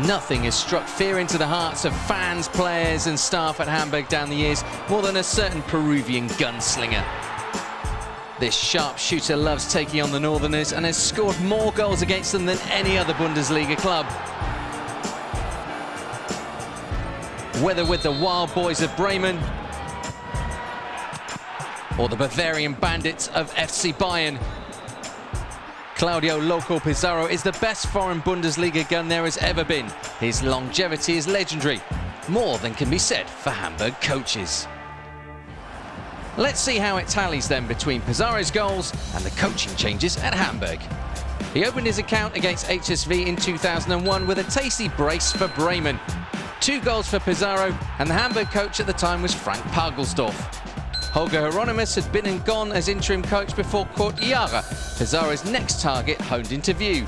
Nothing has struck fear into the hearts of fans, players and staff at Hamburg down the years more than a certain Peruvian gunslinger. This sharpshooter loves taking on the Northerners and has scored more goals against them than any other Bundesliga club. Whether with the Wild Boys of Bremen or the Bavarian Bandits of FC Bayern, Claudio "Loco" Pizarro is the best foreign Bundesliga gun there has ever been. His longevity is legendary, more than can be said for Hamburg coaches. Let's see how it tallies then between Pizarro's goals and the coaching changes at Hamburg. He opened his account against HSV in 2001 with a tasty brace for Bremen. 2 goals for Pizarro, and the Hamburg coach at the time was Frank Pagelsdorf. Holger Hieronymus had been and gone as interim coach before Kurt Jara, Pizarro's next target, honed into view.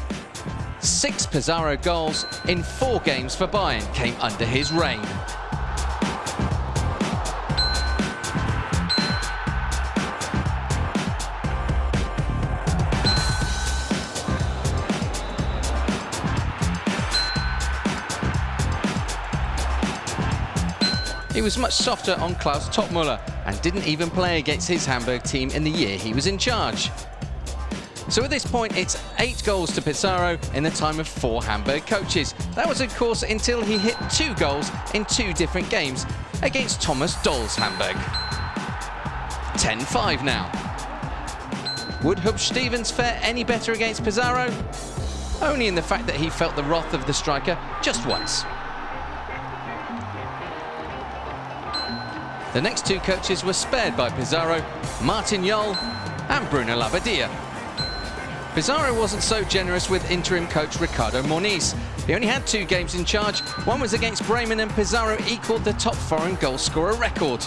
6 Pizarro goals in 4 games for Bayern came under his reign. He was much softer on Klaus Toppmöller and didn't even play against his Hamburg team in the year he was in charge. So at this point, it's 8 goals to Pizarro in the time of 4 Hamburg coaches. That was, of course, until he hit 2 goals in 2 different games against Thomas Doll's Hamburg. 10-5 now. Would Hub Stevens fare any better against Pizarro? Only in the fact that he felt the wrath of the striker just once. The next 2 coaches were spared by Pizarro, Martin Jol and Bruno Labbadia. Pizarro wasn't so generous with interim coach Ricardo Moniz. He only had 2 games in charge. One was against Bremen, and Pizarro equalled the top foreign goalscorer record.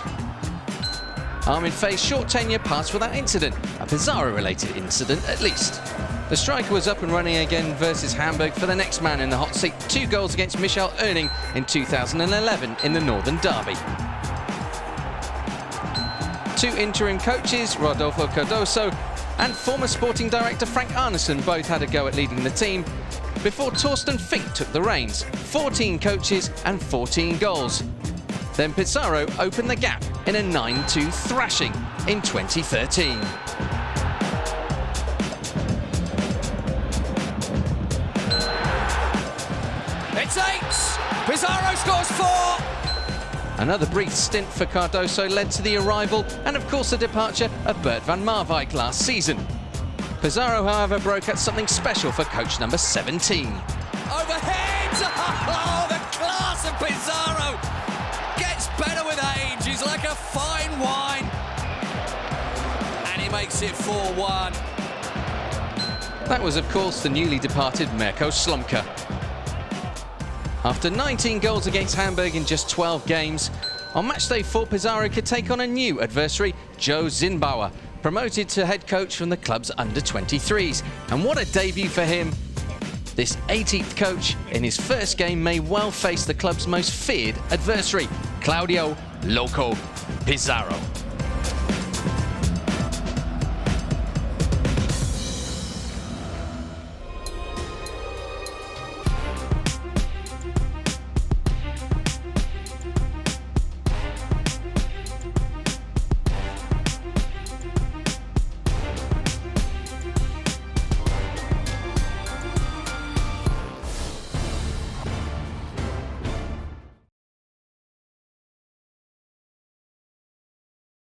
Armin Fay's short tenure passed without incident, a Pizarro-related incident at least. The striker was up and running again versus Hamburg for the next man in the hot seat, 2 goals against Michael Oenning in 2011 in the Northern Derby. 2 interim coaches, Rodolfo Cardoso and former sporting director Frank Arnesen, both had a go at leading the team before Torsten Fink took the reins. 14 coaches and 14 goals. Then Pizarro opened the gap in a 9-2 thrashing in 2013. It's 8! Pizarro scores 4! Another brief stint for Cardoso led to the arrival and, of course, the departure of Bert van Marwijk last season. Pizarro, however, broke out something special for coach number 17. Overhead! Oh, the class of Pizarro! Gets better with age. He's like a fine wine. And he makes it 4-1. That was, of course, the newly departed Mirko Slomka. After 19 goals against Hamburg in just 12 games, on matchday 4 Pizarro could take on a new adversary, Joe Zinnbauer, promoted to head coach from the club's under-23s. And what a debut for him. This 18th coach in his first game may well face the club's most feared adversary, Claudio "Loco" Pizarro.